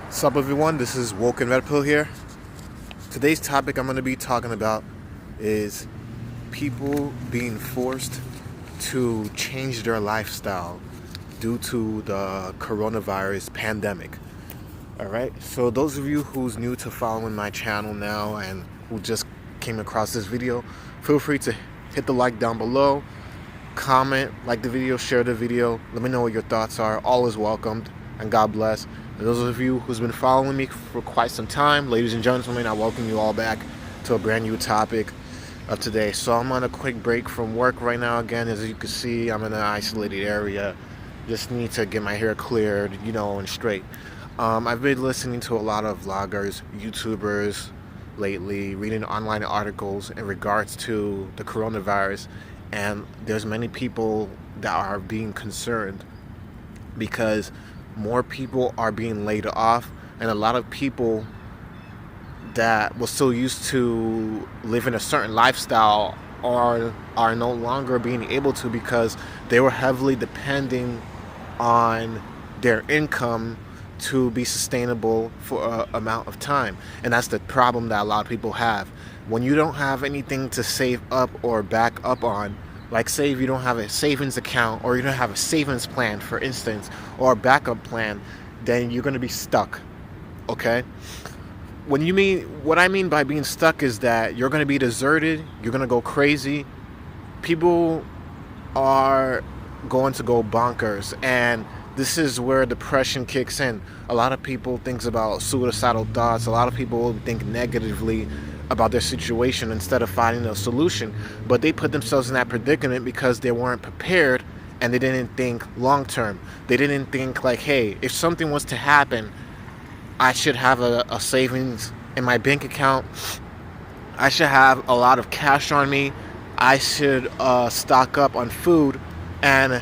What's up, everyone? This is Woken Red Pill here. Today's topic I'm going to be talking about is people being forced to change their lifestyle due to the coronavirus pandemic. All right. So those of you who's new to following my channel now and who just came across this video, feel free to hit the like down below, comment, like the video, share the video. Let me know what your thoughts are. All is welcomed, and God bless. And those of you who's been following me for quite some time, ladies and gentlemen, I welcome you all back to a brand new topic of today. So I'm on a quick break from work right now. Again, as you can see, I'm in an isolated area. Just need to get my hair cleared, and straight. I've been listening to a lot of vloggers, YouTubers lately, reading online articles in regards to the coronavirus, and there's many people that are being concerned because more people are being laid off, and a lot of people that were so used to living a certain lifestyle are no longer being able to because they were heavily depending on their income to be sustainable for a amount of time. And that's the problem that a lot of people have. When you don't have anything to save up or back up on, like say if you don't have a savings account or you don't have a savings plan, for instance, or a backup plan, then you're going to be stuck. Okay? What I mean by being stuck is that you're going to be deserted, you're going to go crazy. People are going to go bonkers, and this is where depression kicks in. A lot of people think about suicidal thoughts. A lot of people think negatively about their situation instead of finding a solution, but they put themselves in that predicament because they weren't prepared and they didn't think long term. They didn't think like, hey, if something was to happen, I should have a savings in my bank account. I should have a lot of cash on me. I should stock up on food. And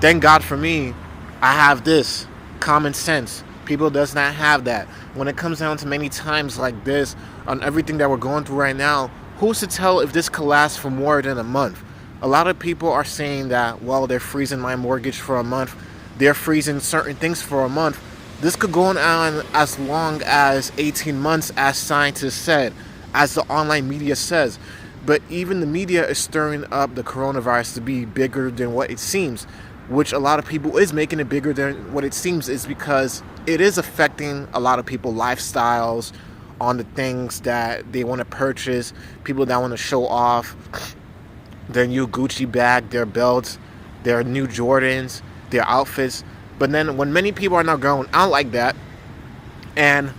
thank God for me, I have this common sense. People does not have that. When it comes down to many times like this, on everything that we're going through right now, who's to tell if this could last for more than a month? A lot of people are saying that, well, they're freezing my mortgage for a month. They're freezing certain things for a month. This could go on as long as 18 months, as scientists said, as the online media says. But even the media is stirring up the coronavirus to be bigger than what it seems, which a lot of people is making it bigger than what it seems, is because it is affecting a lot of people's lifestyles on the things that they want to purchase, people that want to show off their new Gucci bag, their belts, their new Jordans, their outfits. But then when many people are not going out like that, and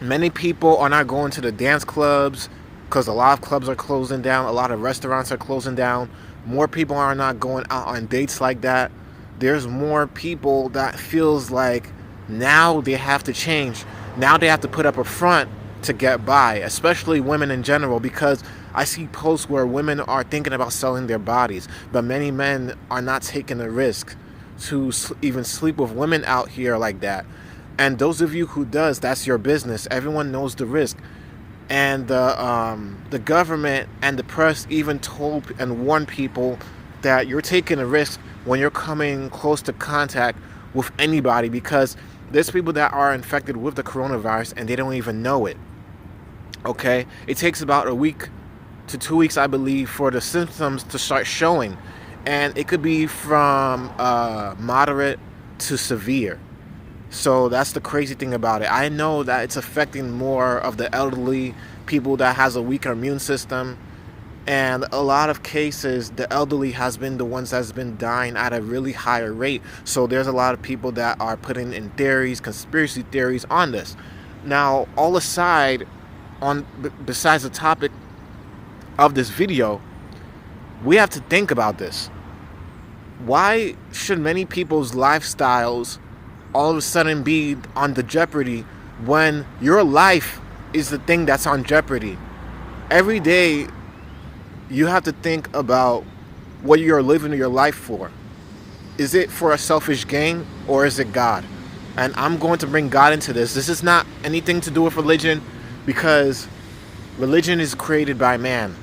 many people are not going to the dance clubs because a lot of clubs are closing down, a lot of restaurants are closing down, more people are not going out on dates like that. There's more people that feels like now they have to change. Now they have to put up a front to get by, especially women in general, because I see posts where women are thinking about selling their bodies, but many men are not taking the risk to even sleep with women out here like that. And those of you who does, that's your business. Everyone knows the risk. And the government and the press even told and warned people that you're taking a risk when you're coming close to contact with anybody, because there's people that are infected with the coronavirus and they don't even know it. Okay? It takes about a week to 2 weeks, I believe, for the symptoms to start showing. And it could be from moderate to severe. So that's the crazy thing about it. I know that it's affecting more of the elderly, people that has a weaker immune system. And a lot of cases, the elderly has been the ones that's been dying at a really higher rate. So there's a lot of people that are putting in theories, conspiracy theories on this. Now, all aside, besides the topic of this video, we have to think about this. Why should many people's lifestyles all of a sudden be on the jeopardy when your life is the thing that's on jeopardy? Every day you have to think about what you're living your life for. Is it for a selfish gain, or is it God? And I'm going to bring God into this. This is not anything to do with religion, because religion is created by man.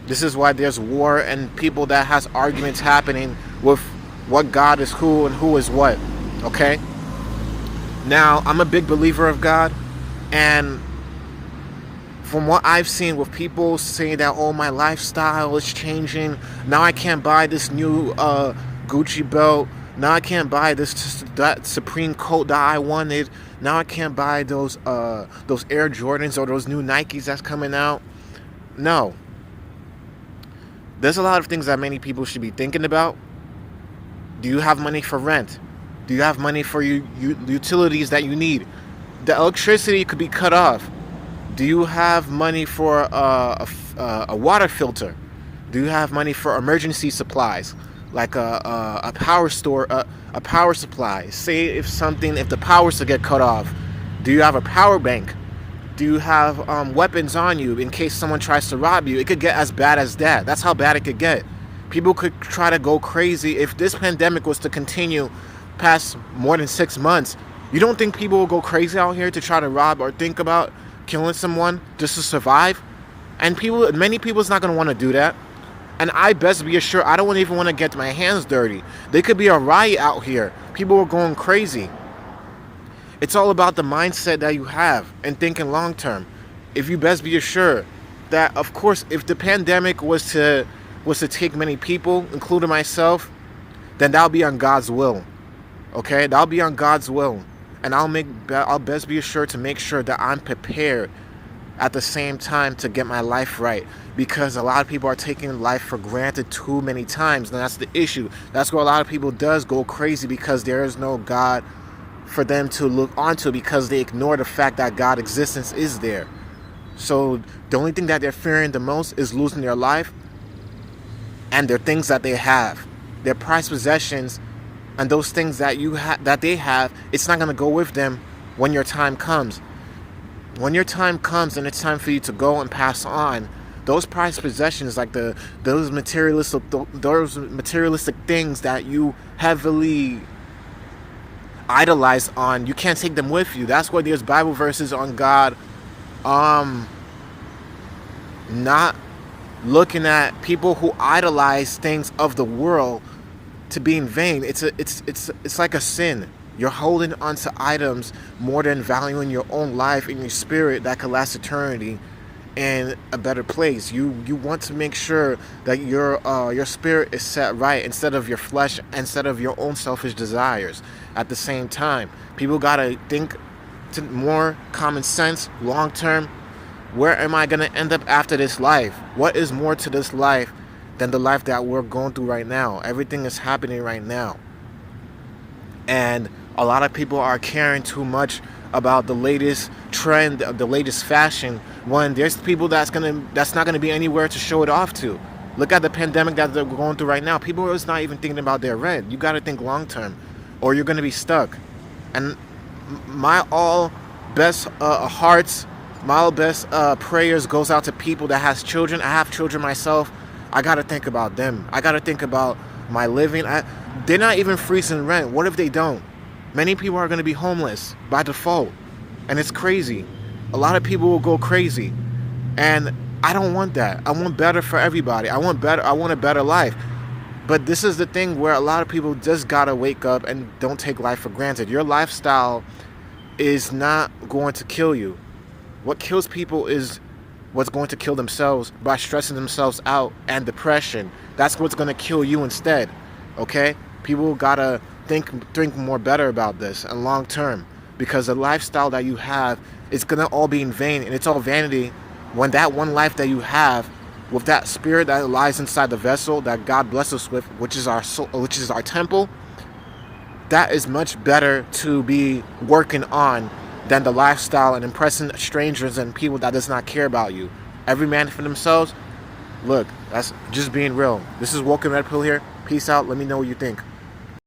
This is why there's war and people that has arguments happening with what God is who and who is what. Okay? Now, I'm a big believer of God, and from what I've seen with people saying that, oh, my lifestyle is changing. Now I can't buy this new Gucci belt. Now I can't buy that Supreme coat that I wanted. Now I can't buy those Air Jordans or those new Nikes that's coming out. No. There's a lot of things that many people should be thinking about. Do you have money for rent? Do you have money for utilities that you need? The electricity could be cut off. Do you have money for a water filter? Do you have money for emergency supplies, like a power supply? Say if the power to get cut off, do you have a power bank? Do you have weapons on you in case someone tries to rob you? It could get as bad as that. That's how bad it could get. People could try to go crazy. If this pandemic was to continue past more than 6 months, you don't think people will go crazy out here to try to rob or think about killing someone just to survive? And many people's not going to want to do that. And I best be assured, I don't even want to get my hands dirty. There could be a riot out here. People are going crazy. It's all about the mindset that you have and thinking long term. If you best be assured that, of course, if the pandemic was to take many people, including myself, then that'll be on God's will. Okay, that'll be on God's will, and I'll best be assured to make sure that I'm prepared at the same time to get my life right, because a lot of people are taking life for granted too many times, and that's the issue. That's where a lot of people does go crazy, because there is no God for them to look onto, because they ignore the fact that God's existence is there. So the only thing that they're fearing the most is losing their life and their things that they have, their prized possessions, and those things that that they have. It's not going to go with them when your time comes. When your time comes and it's time for you to go and pass on, those prized possessions, like those materialistic things that you heavily idolize on, you can't take them with you. That's why there's Bible verses on God not looking at people who idolize things of the world to be in vain. It's like a sin. You're holding onto items more than valuing your own life and your spirit that could last eternity in a better place. You want to make sure that your spirit is set right instead of your flesh, instead of your own selfish desires. At the same time, people gotta think to more common sense, long term. Where am I gonna end up after this life? What is more to this life than the life that we're going through right now? Everything is happening right now, and a lot of people are caring too much about the latest trend, the latest fashion, when there's people that's not gonna be anywhere to show it off to. Look at the pandemic that they're going through right now. People are just not even thinking about their rent. You got to think long term, or you're gonna be stuck. And my all best hearts, my all best prayers goes out to people that has children. I have children myself. I got to think about them. I got to think about my living. They're not even freezing rent. What if they don't? Many people are going to be homeless by default. And it's crazy. A lot of people will go crazy. And I don't want that. I want better for everybody. I want a better life. But this is the thing where a lot of people just got to wake up and don't take life for granted. Your lifestyle is not going to kill you. What kills people is what's going to kill themselves by stressing themselves out and depression. That's what's going to kill you instead. Okay? People gotta think more better about this and long term, because the lifestyle that you have is gonna all be in vain, and it's all vanity when that one life that you have, with that spirit that lies inside the vessel that God blesses us with, which is our soul, which is our temple, that is much better to be working on than the lifestyle and impressing strangers and people that does not care about you. Every man for themselves. Look, that's just being real. This is Woken Red Pill here. Peace out. Let me know what you think.